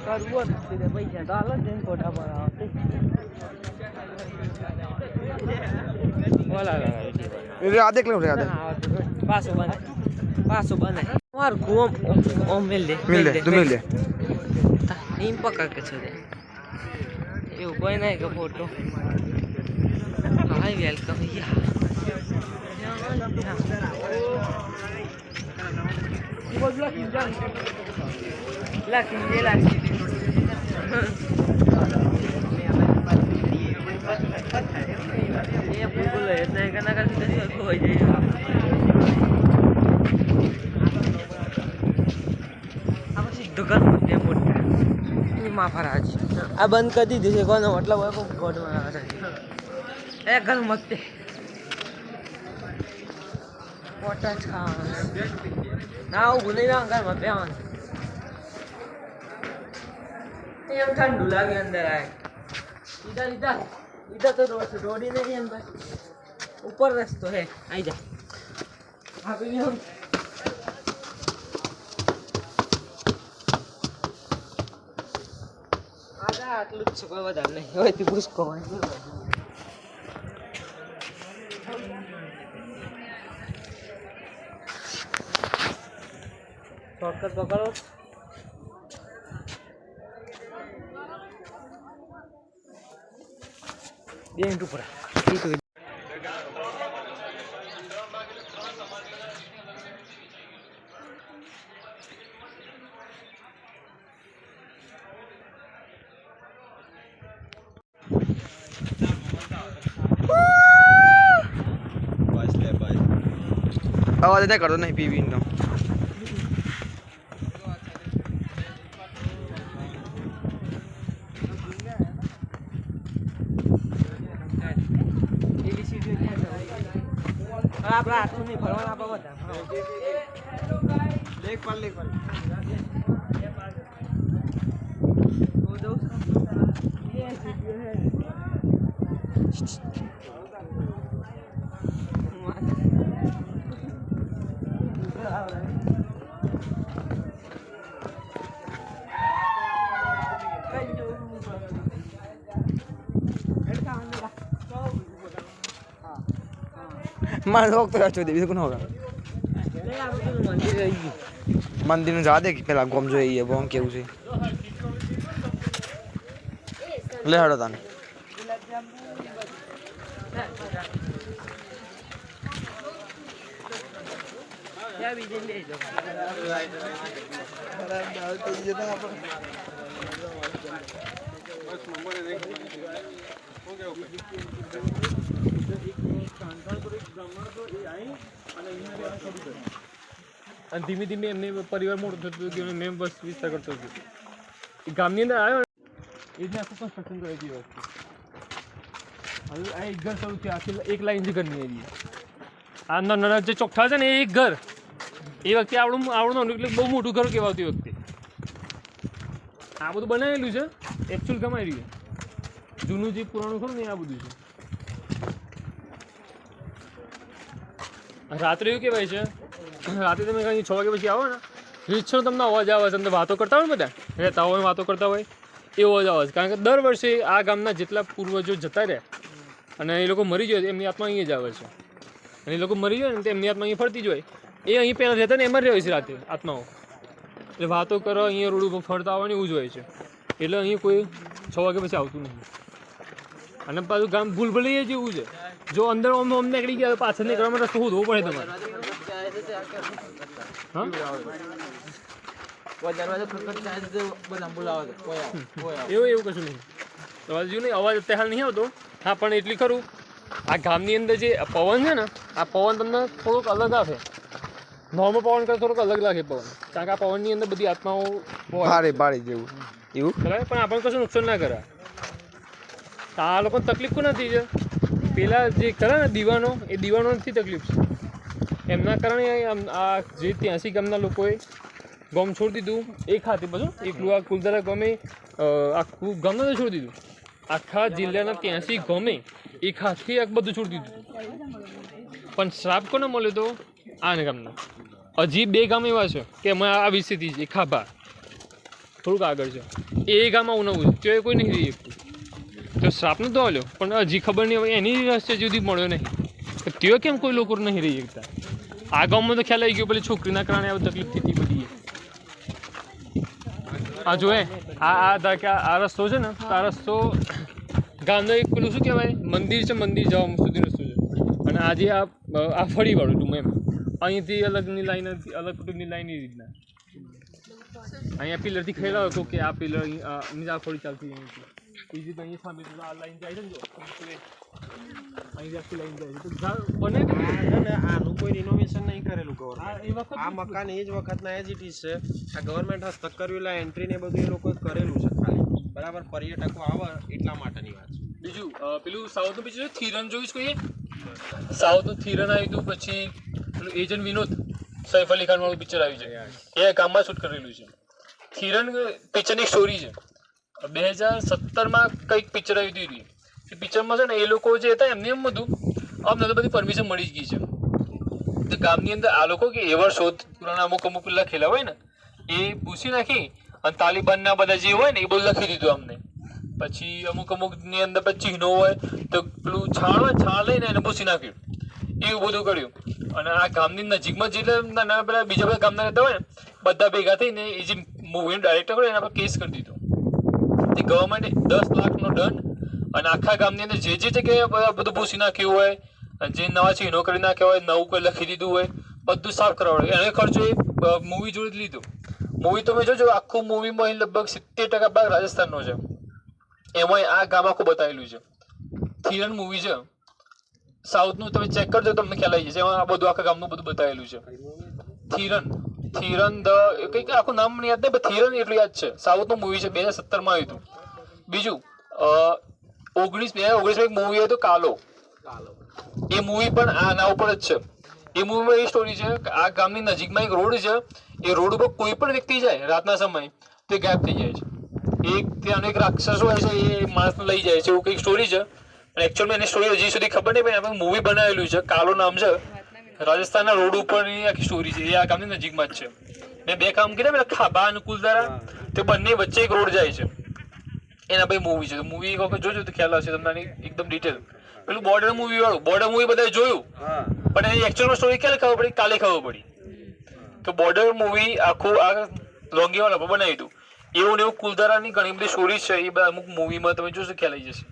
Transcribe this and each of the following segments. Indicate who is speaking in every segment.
Speaker 1: કરવું ને પૈસા તો હાલ જ ફોટા બનાવવા
Speaker 2: આ દેખ લે
Speaker 1: પાછો બને મારું કુમ ઓમ મિલ દે એમ પકડ કે છે એવું કોઈ નહીં કે ફોટો હાય વેલકમ ફરાજ આ બંધ કરી દીધી છે કોનો મતલબ હોય ગોડમાં એ ઘર મગતે ફોટા ના ઉભું નહીં ના ઘરમાં પહેવાનું એમ ઠંડુ લાગે અંદર આય ઈધર તો રોડી નહીં અંદર ઉપર રસ્તો હે આઈ જા આપી આટલું જ છે કોઈ વધારે નહીં હોય તે પૂછકો શોર્ટકટ પકડો બે મિનિટ ઉપર
Speaker 2: आवाज नहीं कर दो नहीं पीवी नो
Speaker 1: आप रात में नहीं भरवाना आप बता
Speaker 2: लेक पर
Speaker 1: वो दो ये वीडियो है
Speaker 2: मार लोग तो चो देवी कौन होगा मंदिर में जा दे कि पहला घूम जो ये वो केउ से ले हटो ताने
Speaker 1: या बीजे ले जाओ खराब डाल तो ये ना अपन बस नंबर देख हो गया
Speaker 3: અને ધીમે ધીમે એમને પરિવાર મોટો થતો ગયો મેં બસ વિસ્તાર કરતો ગયો એ ગામની અંદર આવ્યો એને આખું કન્સ્ટ્રક્શન કરી દીધું હવે આ એક ઘર શરૂ થયું આખી એક લાઈનથી ઘરની એવી આ નાના જે ચોખ્ઠા છે ને એ એક ઘર એ વખતે આવડું એટલે બહુ મોટું ઘર કહેવાતું એ વખતે આ બધું બનાવેલું છે એકચ્યુઅલ કમાઈ રહ્યું જૂનું જે પુરાણું ખરું ને આ બધું છે રાત્રે એવું કહેવાય છે રાતે તમે કંઈ 6 વાગ્યા પછી આવો ને રીતસર તમને અવાજ આવે છે અંદર વાતો કરતા હોય બધા રહેતા હોય વાતો કરતા હોય એવો અવાજ આવે છે કારણ કે દર વર્ષે આ ગામના જેટલા પૂર્વજો જતા રહ્યા અને એ લોકો મરી જાય એમની આત્મા અહીંયા જ આવે છે અને એ લોકો મરી જાય ને તો એમની આત્મા અહીંયા ફરતી જ હોય એ અહીં પહેલાં રહેતા ને એમાં જ રહે છે રાતે આત્માઓ એટલે વાતો કરો અહીંયા રોડ ઉપર ફરતા આવવાની એવું જ હોય છે એટલે અહીં કોઈ 6 વાગ્યા પછી આવતું નહીં અને પાછું ગામ ભૂલભુલૈયા જેવું છે જો અંદર ઓમ નીકળી ગયા પાછળ નીકળવામાં રસ્તો શોધવો પડે તમારે એવું કશું નહીં અવાજ નહીં અત્યારે નહીં આવતો હા પણ એટલી ખરું આ ગામની અંદર જે પવન છે ને આ પવન તમને થોડોક અલગ આવે નોર્મલ પવન કરતા થોડોક અલગ લાગે પવન કારણ કે આ પવનની અંદર બધી આત્માઓ
Speaker 2: ભારે જેવું એવું
Speaker 3: ખરાબ પણ આપણને કશું નુકસાન ના કરે આ લોકોને તકલીફ કોઈ નથી છે પેલા જે ખરા ને દીવાનો એ દીવાનો નથી તકલીફ છે એમના કારણે આ જે 83 ગામના લોકોએ ગામ છોડી દીધું એક હાથે બધું એકલું આ કુલધારા ગામે આખું ગામ નથી છોડી દીધું આખા જિલ્લાના 83 ગામે એક હાથે આ બધું છોડી દીધું પણ શ્રાપ કોને મળ્યો તો આને ગામના હજી 2 ગામ એવા છે કે અમે આ વિશેથી જ ખાભા થોડુંક આગળ છે એ ગામમાં નવું છે તો એ કોઈ નહીં રહી શકતું તો શ્રાપનો તો આવ્યો પણ હજી ખબર નહીં હવે એની રહસ્ય સુધી મળ્યો નહીં તો કેમ કોઈ લોકો નહીં રહી શકતા આ ગામમાં તો ખ્યાલ આવી ગયો પેલી છોકરીના કારણે આવી તકલીફ થતી બધી આ જોએ આ રસ્તો છે ને આ રસ્તો ગામનો એક પેલું શું કહેવાય મંદિર છે મંદિર જવા સુધી રસ્તો છે અને આજે આ ફળીવાળું ટૂંક એમ અહીંથી અલગની લાઈન અલગ કુટુંબની લાઈન એ રીતના અહીંયા પિલરથી ખેલા હતો કે આ પિલર અહીં આ ફળી ચાલતી અહીંથી બીજી તો અહીંયા સામે આ લાઈન જાય છે ને જો અહીં આખી લાઈન જાય છે તો બને
Speaker 4: આનું કોઈ રિનોવેશન નહીં કરેલું ગવર્મેન્ટ આ મકાન એ જ વખતના એજ ઇટ ઇઝ છે આ ગવર્મેન્ટ હસ્તક કર્યું એન્ટ્રી ને બધું એ લોકોએ કરેલું છે ખાલી બરાબર પર્યટકો આવે એટલા માટેની વાત છે
Speaker 3: બીજું પેલું સાઉથનું પિક્ચર છે થીરન જોયું છે કોઈએ સાઉથનું થીરન આવ્યું હતું પછી પેલું એજન્ટ વિનોદ સૈફ અલી ખાન વાળું પિક્ચર આવ્યું છે એ ગામમાં શૂટ કરેલું છે થીરન પિક્ચરની સ્ટોરી છે 2017માં કંઈક પિક્ચર આવ્યું હતું એ પિક્ચરમાં છે ને એ લોકો જે હતા એમને એમ હતું અમને તો બધી પરમિશન મળી જ ગઈ છે તો ગામની અંદર આ લોકો કે એવા શોધ પુરાણા અમુક પેલા ખેલા હોય ને એ ભૂસી નાખી અને તાલિબાનના બધા જે હોય ને એ બધું લખી દીધું અમને પછી અમુકની અંદર પછી ચિહ્નો હોય તો પેલું છાણ હોય છાણ લઈને એને ભૂસી નાખ્યું એવું બધું કર્યું અને આ ગામની નજીકમાં જેટલા નાના પેલા બીજા બધા ગામના રહેતા હોય ને બધા ભેગા થઈને એ જે મૂવીનો ડાયરેક્ટર હોય એના પર કેસ કરી દીધો તે ગવર્મેન્ટે 10 લાખનો દંડ અને આખા ગામની અંદર જે જગ્યાએ બધું ભૂસી નાખ્યું હોય અને જે નવા ચિહ્નો કરી નાખ્યા હોય નવું કોઈ લખી દીધું હોય બધું સાફ કરાવડે એને ખર્ચો એ મૂવી જોડે જ લીધો મૂવી તમે જોજો આખું મૂવીમાં લગભગ 70% ભાગ રાજસ્થાનનો છે એમાં આ ગામ આખું બતાવેલું છે થીરન મૂવી છે સાઉથનું તમે ચેક કરજો તમને ખ્યાલ આવી જશે એમાં આ બધું આખા ગામનું બધું બતાવેલું છે થીરન કંઈક આખું નામ મને યાદ નહીં પણ થીરન એટલું યાદ છે સાઉથનું મૂવી છે 2017માં આવ્યું હતું બીજું 2019 એક મૂવી હતું કાલો એ મૂવી પણ આના ઉપર જ છે એ મૂવીમાં એ સ્ટોરી છે કે આ ગામની નજીકમાં એક રોડ છે એ રોડ ઉપર કોઈ પણ વ્યક્તિ જાય રાતના સમયે તે ગાયબ થઈ જાય છે ત્યાંનો એક રાક્ષસ હોય છે એ માણસને લઈ જાય છે એવું કંઈક સ્ટોરી છે અને એકચ્યુઅલમાં એની સ્ટોરી હજી સુધી ખબર નહીં પણ આપણે મૂવી બનાવેલું છે કાલો નામ છે રાજસ્થાનના રોડ ઉપરની આખી સ્ટોરી છે એ આ ગામની નજીકમાં જ છે મેં બે કામ કર્યા પેલા ખાબા અને કુલદારા તે બંને વચ્ચે એક રોડ જાય છે એના ભાઈ મૂવી છે તો મૂવી એક વખત જોજો તો ખ્યાલ આવશે તમને એકદમ ડિટેલ પેલું બોર્ડર મૂવી વાળું બોર્ડર મૂવી બધાએ જોયું પણ એની એકચ્યુઅલમાં સ્ટોરી ક્યારે ખબર પડી કાલે ખબર પડી તો બોર્ડર મૂવી આખું આ લોંગી વાળા પર બનાવ્યું હતું એવું ને એવું કુલદારાની ઘણી બધી સ્ટોરી છે એ બધા અમુક મૂવીમાં તમે જોશો ખ્યાલ આવી જશે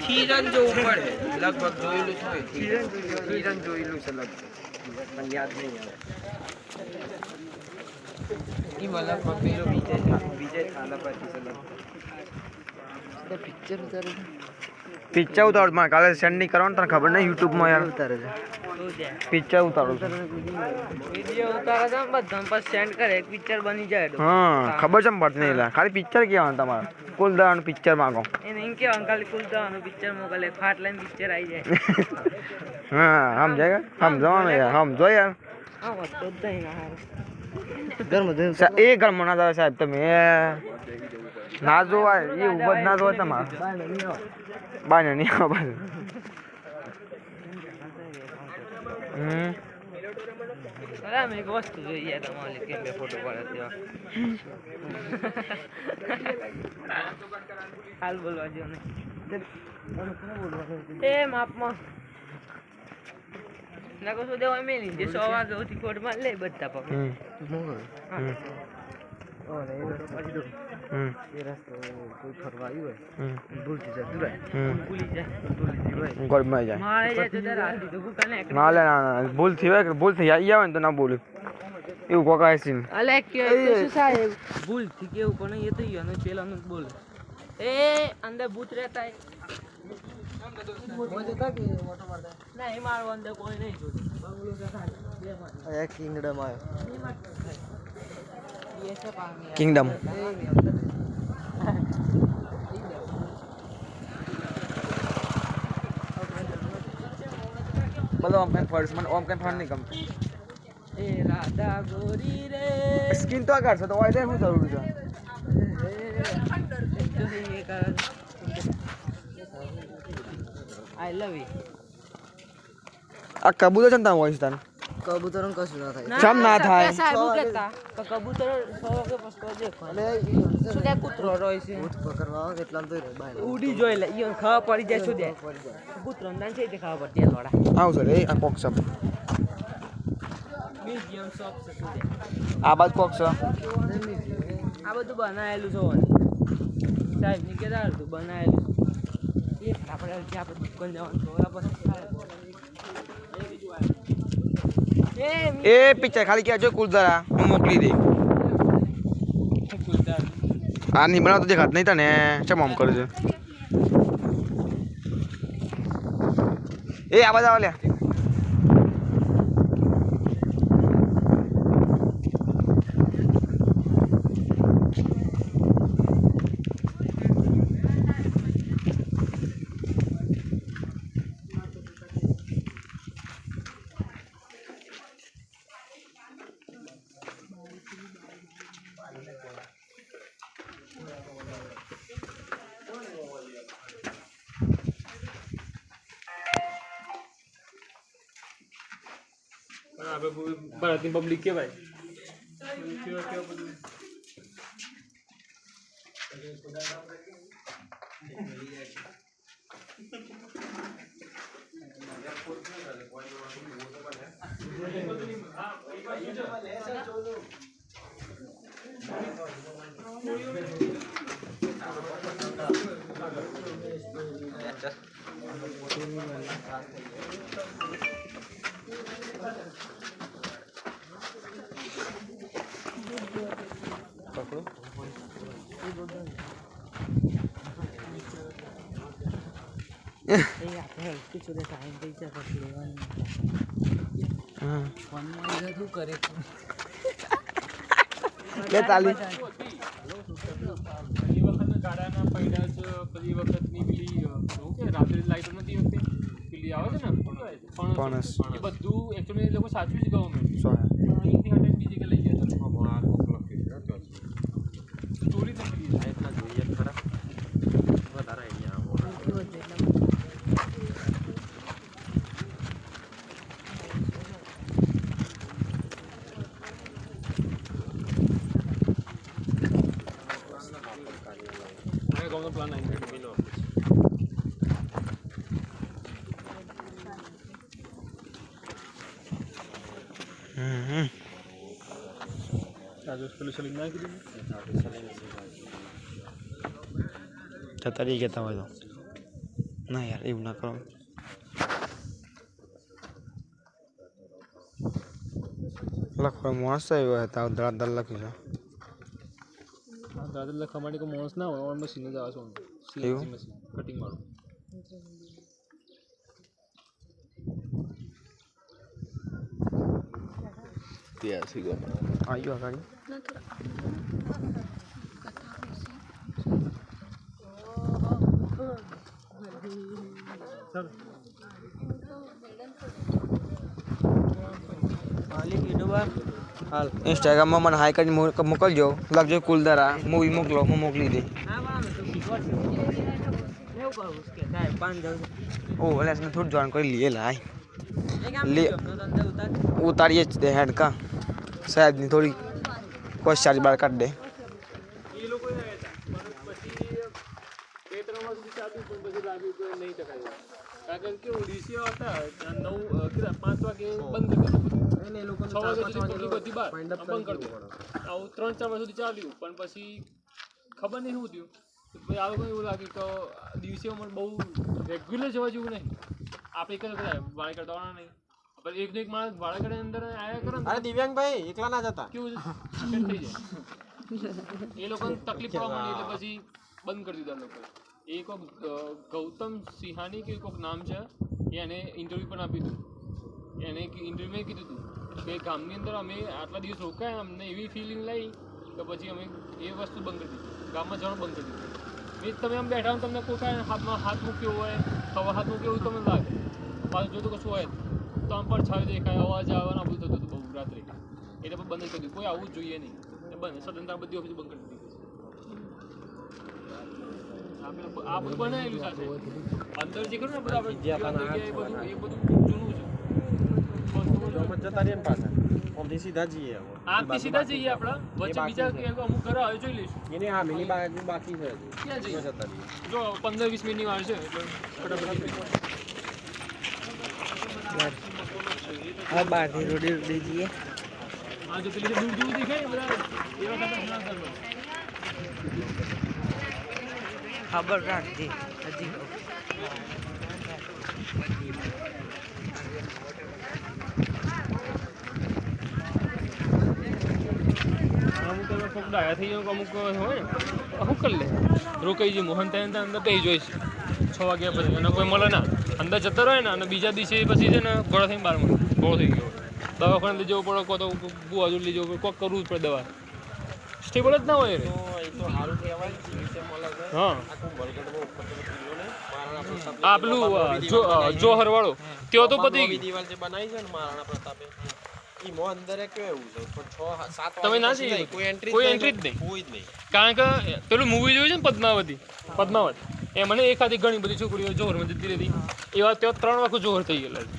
Speaker 2: થીરન જોવું પડે લગભગ જોયેલું છે થીરન જોયેલું છે લગભગ પણ યાદ નહીં આવે એમાં લગભગ પેલો વિજય થાલાપતિ છે પિક્ચર ઉતારે પિક્ચર ઉતારો માં કાલે સેન્ડ નહીં કરવાનું તને ખબર નહીં યુટ્યુબમાં યાર ઉતારે છે પિક્ચર ઉતારો છે
Speaker 1: વિડિયો ઉતારે છે બધા પર સેન્ડ કરે એક પિક્ચર બની જાય
Speaker 2: હા ખબર છે પડતી નહીં લા ખાલી પિક્ચર કેવાનું તમારે કુલદાવાનું પિક્ચર માંગો
Speaker 1: એને એમ કેવાનું ખાલી કુલદાવાનું પિક્ચર મોકલે ફાટ લાઈન પિક્ચર આવી જાય
Speaker 2: હા સમજાય સમજવાનું યાર સમજો યાર
Speaker 1: હા વસ્તુ જ નહીં
Speaker 2: એ ઘરમાં ના જાય સાહેબ તમે ના જોવાય એ ઉભા જ ના જોવાય તમારે બાને નહીં આવે
Speaker 1: મેં એક વસ્તુ જોઈએ તમારે કેમ બે ફોટો પાડે તેવા હાલ બોલવા જો ને એ માપમાં ના કહું શું દેવા મેલી જે 100 વાગે સુધી કોર્ટમાં લે બધા પકડ એ રસ્તો કોઈ ફરવા આવ્યું હોય ભૂલથી જતું રહે ભૂલી જાય મારે જાય તો રાત દીધું ભૂકા ને
Speaker 2: ના લે ના ભૂલ થઈ હોય ભૂલ થઈ આવે ને તો ના બોલું એવું કોકા સીન
Speaker 1: અલે કે શું સાહેબ ભૂલ થી કેવું પણ એ તો યનો પેલાનું બોલ એ અંદર ભૂત રહેતા હે મોજે કા કે મોટો મારતા ના એ મારવા અંદર કોઈ નહીં જોતું બંગલો કે ખાલી બે માર એક કિંગડમ આવ્યો ये सब पानी
Speaker 2: કિંગડમ બોલો ઓમ કન ફર્સ્ટ મને ઓમ કન ફર્સ્ટ નહીં ગમતું
Speaker 1: એ રાધા ગોરી રે
Speaker 2: સ્કિન તો આગળ છે તો વાય દે શું જરૂર છે
Speaker 1: આઈ લવ યુ
Speaker 2: આ કબૂતર છે ને તારું વોઇસ તાન
Speaker 1: કબૂતરનું કશું ના થાય
Speaker 2: ચમ ના થાય
Speaker 1: સાહેબ કહેતા તો કબૂતર 6 વાગે પછી દેખો શું ત્યાં કૂતરો રોય છે ઊંટ પકડવા આવે એટલા તો બહાર ઉડી જોઈ લે ઈ ખાવા પડી જાય શું દે કૂતરો નાન છે તે ખાવા પડતી લોડા
Speaker 2: આવ સર એ આ કોક સબ
Speaker 1: મ્યુઝિયમ શોપ છે શું દે
Speaker 2: આ બાદ કોક છે
Speaker 1: આ બધું બનાવેલું છે સાહેબ ની કેદાર હતું બનાવેલું એ આપણે જ્યાં આપણે દુકાન જવાનું થોડા પછી
Speaker 2: એ પિક્ચર ખાલી કે જો કુલદરા હું મોકલી દે આ નહીં બનાવતો દેખાત નહીં તને ચમ આમ કરે છે એ આ બધા લે
Speaker 3: ભારતની પબ્લિક કેવાય
Speaker 2: લે તાલી
Speaker 3: પેલી વખત ગાડાના પૈડા જ પેલી વખતની પેલી શું કે રાત્રે લાઈટો નથી હોતી પેલી આવે છે ને
Speaker 2: ફણસ.
Speaker 3: એ બધું એકચ્યુઅલી એ લોકો સાચું જ ગવર્મેન્ટ
Speaker 2: સો
Speaker 3: અહીંથી હટે બીજી કે લઈ ગયા હતા સ્ટોરી તો પેલી
Speaker 4: સાહેબના જોઈએ ખરા વધારે અહીંયા
Speaker 3: ગામનો પ્લાન આવી ગયો પેલું સલીમ ના કીધું
Speaker 2: જતા રહી ગયા હોય તો ના યાર એવું ના કરો લખવા માણસ આવ્યો હતા ધડાધડ લખ્યું છે
Speaker 3: દાદા લખવા માટે કોઈ માણસ ના હોય ઓન મશીન જ આવે છે
Speaker 2: એવું?
Speaker 3: મશીન કટિંગ વાળું
Speaker 2: આવ્યો આગળ ઇન્સ્ટાગ્રામમાં મને હાઈ કરીને મોકલજો લખજો કુલદરા મૂવી મોકલો હું મોકલી દે ઓ એટલે થોડું જોઈન કરી લઈએ લાય લે ઉતારીએ જ દે હેડ કા સાહેબની થોડી કોશ ચાર્જ બહાર કાઢ દે
Speaker 3: એ લોકો પછી 2-3 વર્ષ સુધી ચાલ્યું પણ પછી લાગ્યું કે નહીં ટકાય કારણ કે કેવું ડીસીઓ હતા 5 વાગે બંધ કરી દીધું
Speaker 4: એને લોકો
Speaker 3: 6 વાગ્યા સુધી બધી બાર બંધ કરી દીધું આવું 3-4 વર્ષ સુધી ચાલ્યું પણ પછી ખબર નહીં શું થયું પછી આ લોકોને એવું લાગ્યું કે દિવસેમાં બહુ રેગ્યુલર જવા જેવું નહીં આપણે એક જ બધા વાળા કરતા નહીં પણ એક માણસ વાળા કરે અંદર આવ્યા કરે
Speaker 4: અરે દિવ્યાંગભાઈ એકલા ના જતા
Speaker 3: કેવું થઈ જાય એ લોકોને તકલીફ પડવા માંડી એટલે પછી બંધ કરી દીધા લોકો એ કોઈક ગૌતમ સિંહાની કે કોઈક નામ છે એને ઇન્ટરવ્યૂ પણ આપ્યું હતું એને ઇન્ટરવ્યૂમાં કીધું હતું કે ગામની અંદર અમે આટલા દિવસ રોકાયા અમને એવી ફિલિંગ લઈ કે પછી અમે એ વસ્તુ બંધ કરી દીધી ગામમાં જવાનું બંધ કરી દીધું તમે આમ બેઠા હો તમને કોઈ કાંઈ હાથમાં હાથ મૂક્યો હોય ખવા હાથ મૂક્યો એવું તમને લાગે પાછું જો તો કશું હોય તો આમ પણ છાવી દેખાય અવાજ આવવાના બધું થતું હતું બહુ રાત્રે એટલે પણ બંધ કરી દીધું કોઈ આવવું જ જોઈએ નહીં બંધ સ્વતંત્ર બધી ઓફિસ બંધ કરી દીધી આ બધું બનાવેલું સાથે અંદર જે ખરું ને બધું આપણે એ બધું જૂનું છે
Speaker 4: જતા રહીએ ને પાછા ઓમથી સીધા જઈએ હવે.
Speaker 3: આમથી સીધા જઈએ આપણે વચ્ચે બીજા કે અમુક ઘર આવે જોઈ લઈશું
Speaker 4: એની હા મિની બાજુ બાકી છે હજી.
Speaker 3: ક્યાં જઈએ
Speaker 4: જતા રહીએ.
Speaker 3: જો 15-20 મિનિટની વાર છે એટલે ફટાફટ
Speaker 1: હા બહારથી રોડી રોડી જઈએ
Speaker 3: આ જો પેલી દૂર દૂર દેખાય ને બધા એવા બધા ના કરવા
Speaker 1: ખબર રાખજે હજી
Speaker 3: અમુક કોક ડાયા થઈ જાય અમુક હોય ને શું કરી લે રોકાઈ જઈએ મોહન ત્યાં અંદર બેસી જોઈશ 6 વાગ્યા પછી અને કોઈ મળે ના અંદર જતો રહે ને અને બીજા દિવસે પછી છે ને ગળો થઈને બહાર મળે ગળો થઈ ગયો દવાખાને લઈ જવું પડે કોઈ તો બુઆ જોડે લઈ જવું પડે કોક કરવું જ પડે દવા સ્ટેબલ જ ના હોય રે
Speaker 4: તો એ તો સારું કહેવાય જીવીતે મળે છે.
Speaker 3: હા
Speaker 4: આખું બરગઢમાં ઉપર તમે કિલ્લો ને મહારાણા પ્રતાપે
Speaker 3: આ પેલું જોહર વાળો ત્યો તો પતી
Speaker 4: નવી
Speaker 3: ગયું
Speaker 4: દિવાલ જે બનાવી છે ને મહારાણા પ્રતાપે ઈમાં અંદર કેવું એવું છે પણ 6-7
Speaker 3: તમે ના જઈએ.
Speaker 4: કોઈ એન્ટ્રી
Speaker 3: કોઈ entry જ નહીં.
Speaker 4: કોઈ જ નહીં.
Speaker 3: કારણ કે પેલું મૂવી જોયું છે ને પદ્માવત એ મને એકાદી ઘણી બધી છોકરીઓ જોહરમાં જતી રહેતી એવા ત્યાં 3 વખત જોહર થઈ ગયેલા છે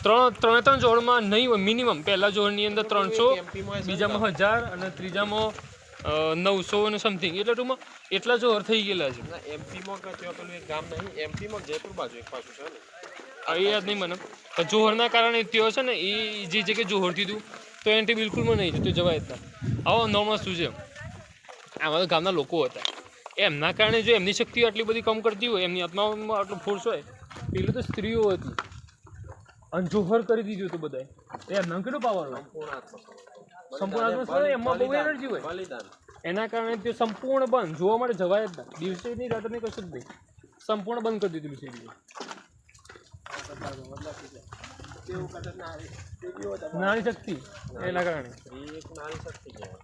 Speaker 3: 3 જોહરમાં નહીં હોય મિનિમમ પહેલા જોહરની અંદર 300
Speaker 4: એમપીમાં છે
Speaker 3: બીજામાં 1000 અને ત્રીજામાં 900 અને સમથિંગ એટલે ટૂંકમાં એટલા જોહર થઈ ગયેલા છે
Speaker 4: ના એમપીમાં કે ત્યાં પેલું એક ગામ નહીં એમપીમાં જયપુર બાજુ એક પાછું છે ને
Speaker 3: એ યાદ નહીં મને પણ જોહરના કારણે ત્યો છે ને એ જે જગ્યાએ જોહર થયું તો એન્ટ્રી બિલકુલમાં નહીં તો જવાય જ ના આવો નોર્મલ શું છે આમાં તો ગામના લોકો હતા એમના કારણે જો એમની શક્તિ આટલી બધી કમ કરતી હોય એમની આત્મામાં આટલો ફોર્સ હોય પેલું તો સ્ત્રીઓ હતી અને જોહર કરી દીધું હતું બધાએ એમના કેટલું પાવર હોય સંપૂર્ણ આત્મા એમાં બહુ એનર્જી હોય
Speaker 4: બલિદાન
Speaker 3: એના કારણે તે સંપૂર્ણ બંધ જોવા માટે જવાય જ ના દિવસે નહીં રાત્રે નહીં કશું જ નહીં સંપૂર્ણ બંધ કરી દીધેલું છે નાની શક્તિ એના કારણે
Speaker 4: એ એક નારી શક્તિ કહેવાય.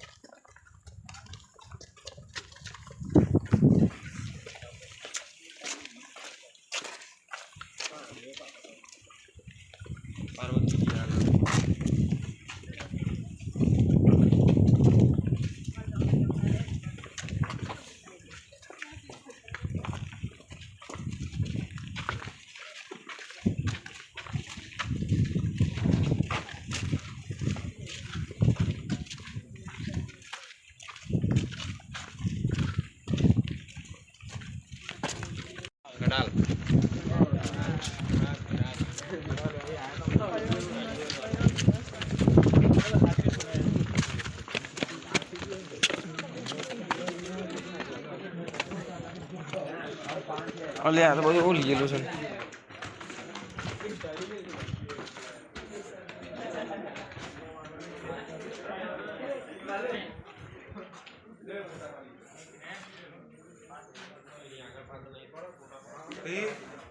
Speaker 4: પાર્વતીજી આગળ. ગડાલ.
Speaker 2: અલે આ તો બધું ઓલી ગયેલું છે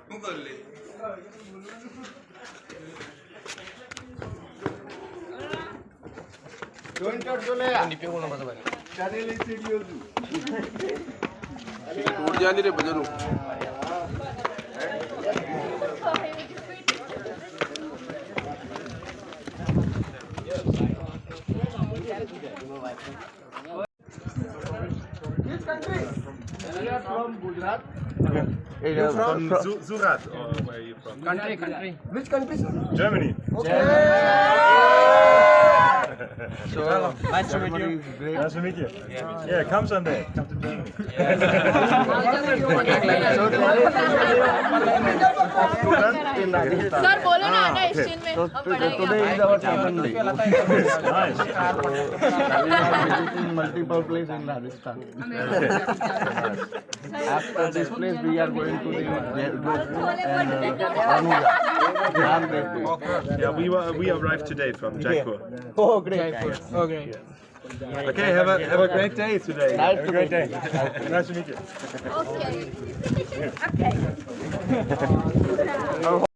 Speaker 2: શું કર લે રે બજારું
Speaker 5: From Gujarat.
Speaker 6: From Surat, or where are you from?
Speaker 3: country
Speaker 5: Which country, sir?
Speaker 6: Germany.
Speaker 2: nice to meet you
Speaker 6: Nice to meet you. Yeah, come someday. Come to Germany.
Speaker 7: Sir बोलो ना आना एक्सचेंज में हम पढ़ाएंगे
Speaker 5: Today is our second day.
Speaker 6: Nice.
Speaker 5: Visiting multiple places in Rajasthan. After this place, we are going to the Anuga.
Speaker 6: Yeah, we arrived today from Jaipur.
Speaker 5: Oh, great.
Speaker 3: okay
Speaker 6: Okay, have a great day today.
Speaker 5: Nice
Speaker 6: Have
Speaker 5: to
Speaker 6: a great
Speaker 5: meet
Speaker 6: day. Nice to meet you.
Speaker 7: Okay okay